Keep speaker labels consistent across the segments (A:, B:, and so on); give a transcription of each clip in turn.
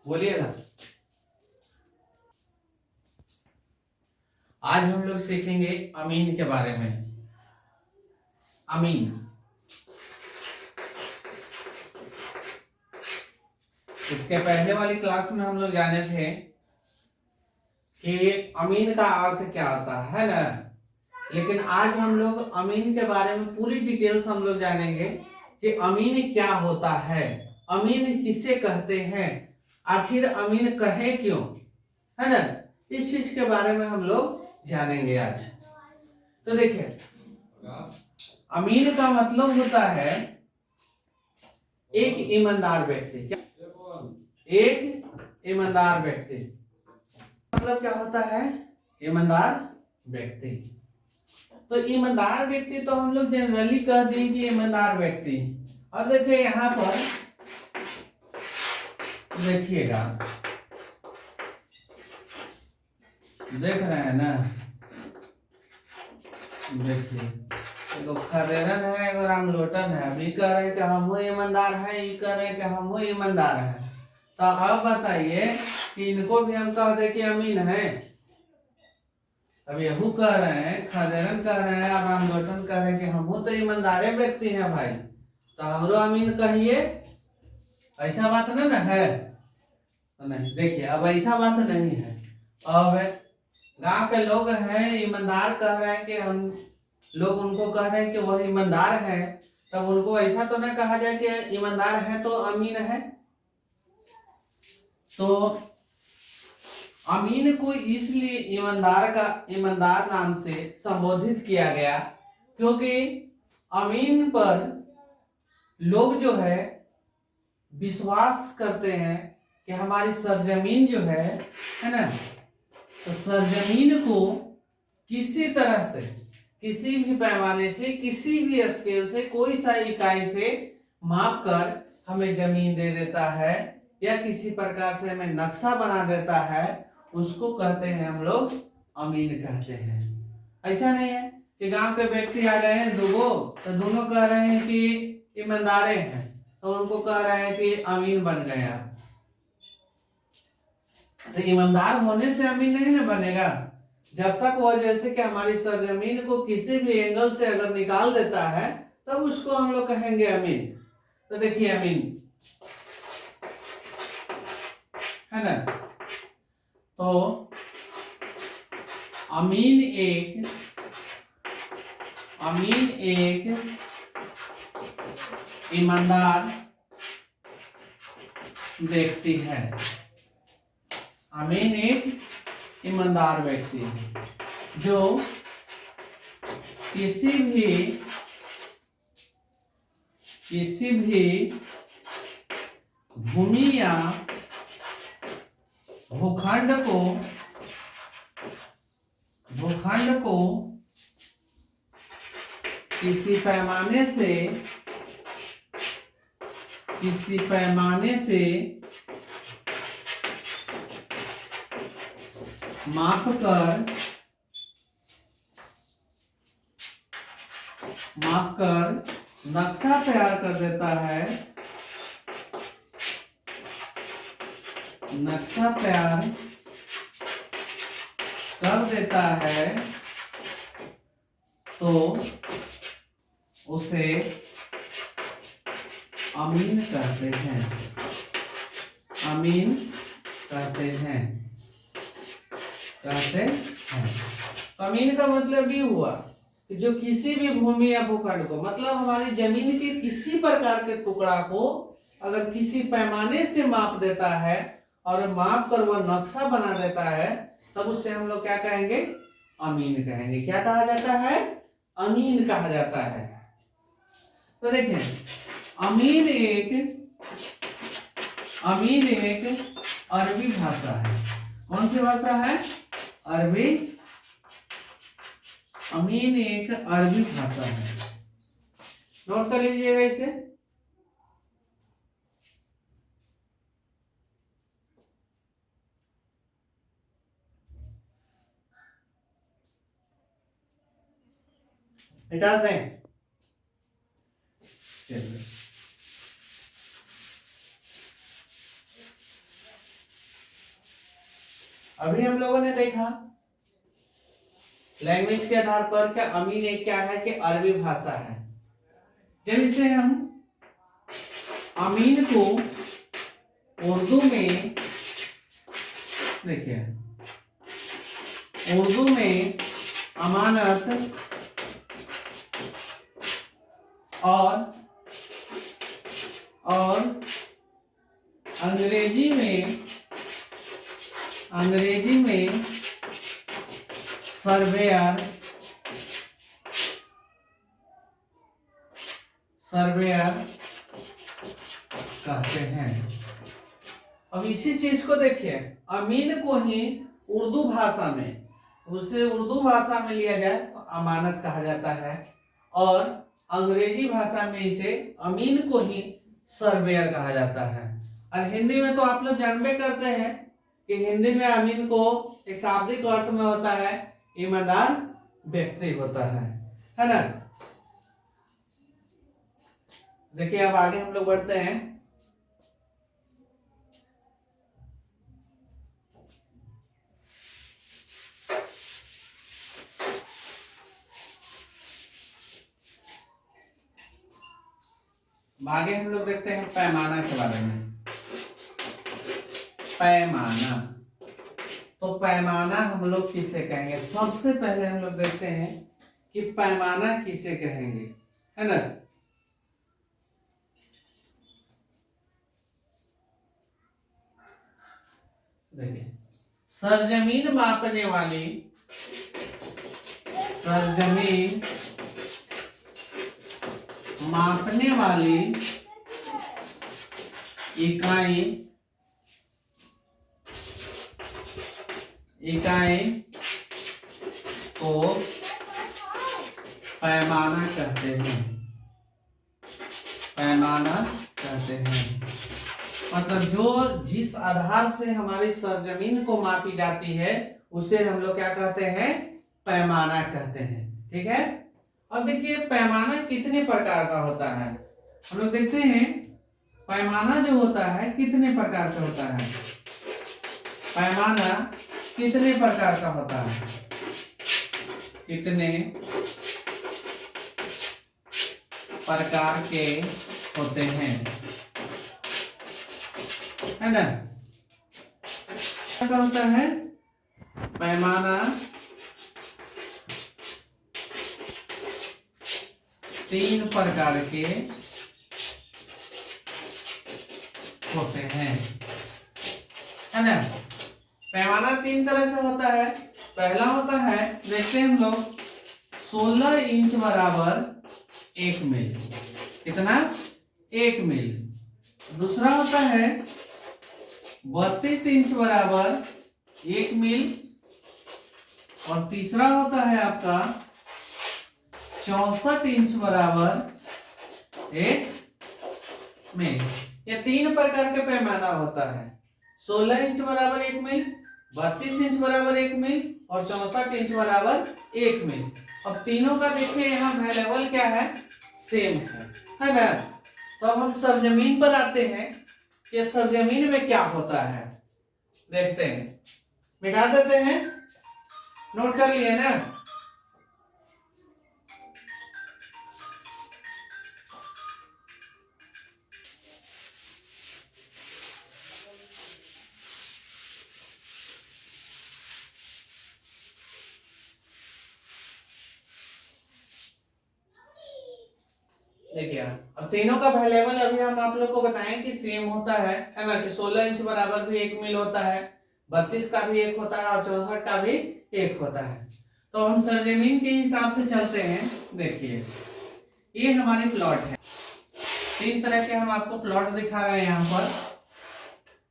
A: बोलिएगा। आज हम लोग सीखेंगे अमीन के बारे में। अमीन, इसके पहले वाली क्लास में हम लोग जाने थे कि अमीन का अर्थ क्या होता है ना। लेकिन आज हम लोग अमीन के बारे में पूरी डिटेल्स हम लोग जानेंगे कि अमीन क्या होता है, अमीन किसे कहते हैं, आखिर अमीन कहे क्यों, है ना। इस चीज के बारे में हम लोग जानेंगे आज। तो देखिए, अमीन का मतलब होता है एक ईमानदार व्यक्ति। एक ईमानदार व्यक्ति मतलब क्या होता है? ईमानदार व्यक्ति। तो ईमानदार व्यक्ति तो हम लोग जनरली कह दें कि ईमानदार व्यक्ति। अब देखिए यहां पर देखिएगा, देख रहे हैं ना, देखिए लोग खदेरन है, एगो राम लोटन है। अभी कह रहे हैं कि हम ईमानदार हैं, ये कह रहे हैं कि हम ईमानदार हैं। तो अब बताइए कि इनको भी हम कह दे कि अमीन है। अब यहू कह रहे हैं, खदेरन कह रहे हैं, राम लोटन कह रहे हैं कि हम तो ईमानदार व्यक्ति हैं भाई, तो हमरो अमीन कहिए। ऐसा बात नहीं ना है। तो नहीं, देखिए अब ऐसा बात नहीं है। अब गांव के लोग हैं ईमानदार, कह रहे हैं कि हम लोग उनको कह रहे हैं कि वह ईमानदार है, तब उनको ऐसा तो ना कहा जाए कि ईमानदार है तो अमीन है। तो अमीन को इसलिए ईमानदार नाम से संबोधित किया गया क्योंकि अमीन पर लोग जो है विश्वास करते हैं कि हमारी सरजमीन जो है ना, तो सरजमीन को किसी तरह से, किसी भी पैमाने से, किसी भी स्केल से, कोई सा इकाई से माप कर हमें जमीन दे देता है या किसी प्रकार से हमें नक्शा बना देता है, उसको कहते हैं हम लोग अमीन कहते हैं। ऐसा नहीं है कि गांव के व्यक्ति आ गए हैं दो, तो दोनों कह रहे हैं कि ईमानदारे हैं, तो उनको कह रहे हैं कि अमीन बन गया। तो ईमानदार होने से अमीन नहीं ना बनेगा। जब तक वह जैसे कि हमारी सरजमीन को किसी भी एंगल से अगर निकाल देता है, तब उसको हम लोग कहेंगे अमीन। तो देखिए अमीन है ना, तो अमीन एक ईमानदार व्यक्ति है। अमीन एक ईमानदार व्यक्ति है जो किसी भी भूमि या भूखंड को किसी पैमाने से माप कर नक्शा तैयार कर देता है, नक्शा तैयार कर देता है, तो उसे अमीन कहते हैं। अमीन कहते हैं। अमीन का मतलब ये हुआ कि जो किसी भी भूमि या भूखंड को, मतलब हमारी जमीन के किसी प्रकार के टुकड़ा को अगर किसी पैमाने से माप देता है और माप कर वह नक्शा बना देता है, तब उससे हम लोग क्या कहेंगे? अमीन कहेंगे। क्या कहा जाता है? अमीन कहा जाता है। तो देखिए, अमीन एक अरबी भाषा है। कौन सी भाषा है? अरबी। अमीन एक अरबी भाषा है। नोट कर लीजिएगा इसे। हटा दें। चलिए, अभी हम लोगों ने देखा लैंग्वेज के आधार पर क्या अमीन एक क्या है कि अरबी भाषा है। जब इसे हम अमीन को उर्दू में देखिए, उर्दू में अमानत और अंग्रेजी में सर्वेयर कहते हैं। अब इसी चीज को देखिए, अमीन को ही उर्दू भाषा में, उसे उर्दू भाषा में लिया जाए तो अमानत कहा जाता है, और अंग्रेजी भाषा में इसे अमीन को ही सर्वेयर कहा जाता है। और हिंदी में तो आप लोग जानबे करते हैं कि हिंदी में अमीन को एक शाब्दिक अर्थ में होता है ईमानदार व्यक्ति होता है ना। देखिए अब आगे हम लोग बढ़ते हैं। आगे हम लोग देखते हैं पैमाना के बारे में। पैमाना, तो पैमाना हम लोग किसे कहेंगे? सबसे पहले हम लोग देखते हैं कि पैमाना किसे कहेंगे, है ना। देखिए, सरजमीन मापने वाली, सरजमीन मापने वाली इकाई को पैमाना कहते हैं। पैमाना कहते हैं मतलब जो जिस आधार से हमारी सरजमीन को मापी जाती है उसे हम लोग क्या कहते हैं? पैमाना कहते हैं। ठीक है। अब देखिए पैमाना कितने प्रकार का होता है, हम लोग देखते हैं पैमाना जो होता है कितने प्रकार का होता है। पैमाना कितने प्रकार का होता है? कितने प्रकार के होते हैं, है ना। क्या होता है? पैमाना तीन प्रकार के होते हैं, है ना। पैमाना तीन तरह से होता है। पहला होता है, देखते हैं हम लोग, 16 इंच बराबर 1 मील। कितना? 1 मील। दूसरा होता है 32 इंच बराबर 1 मील। और तीसरा होता है आपका 64 इंच बराबर 1 मील। ये तीन प्रकार का पैमाना होता है। 16 इंच बराबर 1 मील, 32 इंच बराबर 1 मील और 64 इंच बराबर 1 मील। अब तीनों का देखिए यहाँ लेवल क्या है? सेम है ना। तो अब हम सरजमीन पर आते हैं कि सरजमीन में क्या होता है, देखते हैं। मिटा देते हैं, नोट कर लिए ना। देखिए अब तीनों का लेवल अभी हम आप लोग को बताएं कि सेम होता है ना। कि 16 इंच बराबर भी 1 मील होता है, 32 का भी 1 होता है और 64 का भी 1 होता है। तो हम सरजमीन के हिसाब से चलते हैं। देखिए ये हमारी प्लॉट है, तीन तरह के हम आपको प्लॉट दिखा रहे हैं यहाँ पर।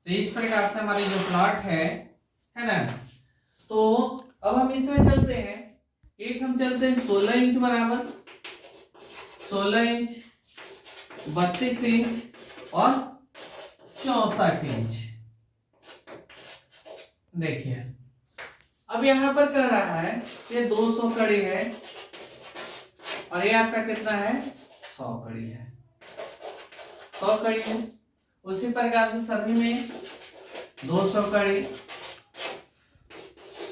A: तो इस प्रकार से हमारी जो प्लॉट है ना। तो अब हम इसमें चलते हैं। एक हम चलते हैं 16 इंच बराबर 16 इंच, 32 इंच और 64 इंच। देखिए अब यहां पर कह रहा है ये 200 कड़ी है और ये आपका कितना है? 100 कड़ी है। 100 कड़ी है। उसी प्रकार से सभी में 200 कड़ी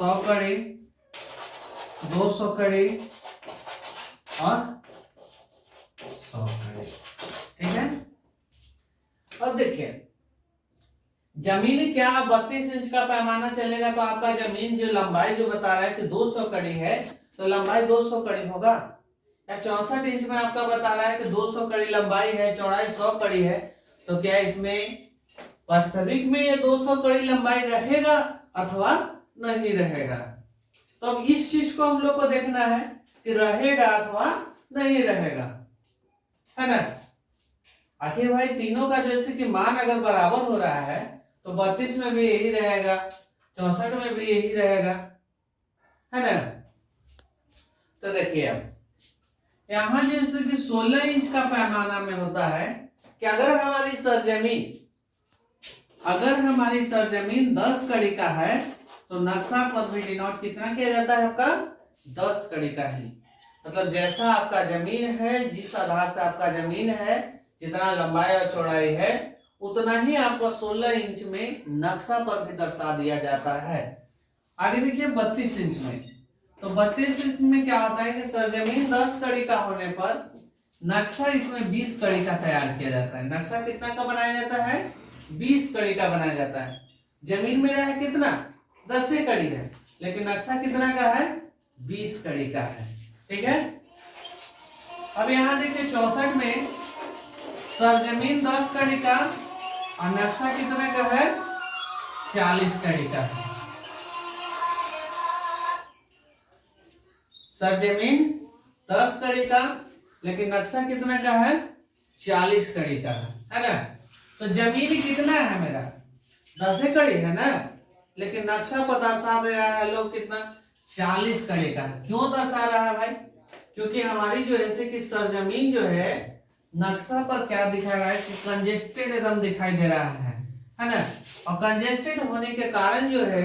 A: 100 कड़ी, 200 कड़ी और 100 कड़ी। ठीक है। अब देखिए जमीन क्या 32 इंच का पैमाना चलेगा तो आपका जमीन जो लंबाई जो बता रहा है कि 200 कड़ी है तो लंबाई 200 कड़ी होगा। या 64 इंच में आपका बता रहा है कि 200 कड़ी लंबाई है, चौड़ाई 100 कड़ी है, तो क्या इसमें वास्तविक में ये 200 कड़ी लंबाई रहेगा अथवा नहीं रहेगा। तो अब इस चीज को हम लोग को देखना है कि रहेगा अथवा नहीं रहेगा, है ना। आखिर भाई तीनों का जैसे कि मान अगर बराबर हो रहा है तो 32 में भी यही रहेगा, 64 में भी यही रहेगा, है ना। तो देखिए अब यहां जैसे कि 16 इंच का पैमाना में होता है कि अगर हमारी सरजमीन 10 कड़ी का है तो नक्शा पर भी डिनोट कितना किया जाता है आपका 10 कड़ी का ही। मतलब जैसा आपका जमीन है, जिस आधार से आपका जमीन है, जितना लंबाई और चौड़ाई है उतना ही आपको 16 इंच में नक्शा पर भी दर्शा दिया जाता है। आगे देखिए 32 इंच में, तो 32 इंच में क्या होता है कि सरजमीन 10 कड़ी का होने पर नक्शा इसमें 20 कड़ी का तैयार किया जाता है। नक्शा कितना का बनाया जाता है 20 कड़ी का बनाया जाता है। जमीन मेरा है कितना 10 कड़ी है लेकिन नक्शा कितना का है 20 कड़ी का है। ठीक है। अब यहां देखिए 64 में सरजमीन 10 कड़ी का और नक्शा कितना का है 40 कड़ी का है। सरजमीन 10 कड़ी का लेकिन नक्शा कितना का है 40 कड़ी का है ना। तो जमीन कितना है मेरा 10 कड़ी है ना, लेकिन नक्शा पर दर्शा दे रहा है लोग कितना 40 कड़ी का। क्यों दर्शा रहा है भाई, क्योंकि हमारी जो ऐसे कि सरजमीन जो है नक्शा पर क्या दिखा रहा है कि कंजेस्टेड एकदम दिखाई दे रहा है ना। और कंजेस्टेड होने के कारण जो है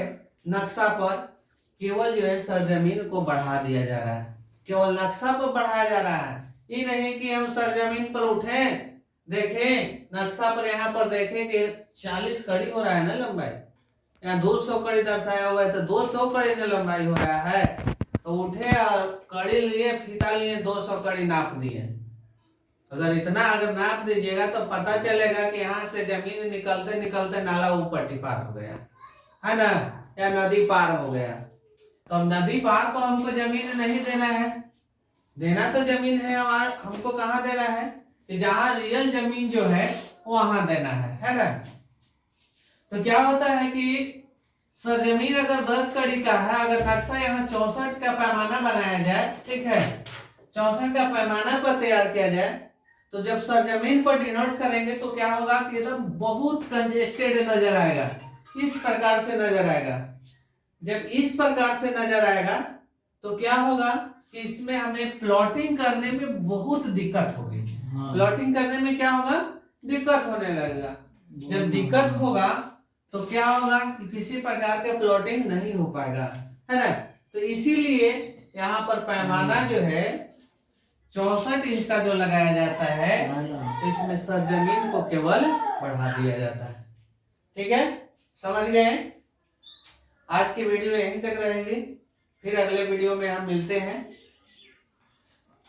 A: नक्शा पर केवल जो है सरजमीन को बढ़ा दिया जा रहा है, केवल नक्शा पर बढ़ाया जा रहा है। ये नहीं कि हम सरजमीन पर उठे देखें नक्शा पर, यहाँ पर देखें कि 40 कड़ी हो रहा है ना लंबाई, यहाँ 200 कड़ी दर्शाया हुआ है तो 200 कड़ी में लंबाई हो रहा है, तो उठे और कड़ी लिए फीता लिए 200 कड़ी नाप दिए। अगर नाप दीजिएगा तो पता चलेगा कि यहाँ से जमीन निकलते निकलते नाला ऊपर पार हो गया है ना, या नदी पार हो गया। तो अब नदी पार तो हमको जमीन नहीं देना है, देना तो जमीन है और हमको कहाँ देना है कि जहां रियल जमीन जो है वहां देना है ना। तो क्या होता है कि सरजमीन अगर 10 कड़ी का है, अगर नक्शा यहाँ 64 का पैमाना बनाया जाए, ठीक है 64 का पैमाना पर तैयार किया जाए, तो जब सरजमीन पर डिनोट करेंगे तो क्या होगा कि एकदम बहुत कंजेस्टेड नजर आएगा, इस प्रकार से नजर आएगा। जब इस प्रकार से नजर आएगा तो क्या होगा कि इसमें हमें प्लॉटिंग करने में बहुत दिक्कत होगी। प्लॉटिंग करने में क्या होगा दिक्कत होने लगेगा। जब दिक्कत होगा तो क्या होगा कि किसी प्रकार के प्लॉटिंग नहीं हो पाएगा, है ना। तो इसीलिए यहाँ पर पैमाना जो है 64 इंच का जो लगाया जाता है, तो इसमें सरजमीन को केवल बढ़ा दिया जाता है। ठीक है, समझ गए। आज की वीडियो यहीं तक रहेगी, फिर अगले वीडियो में हम मिलते हैं।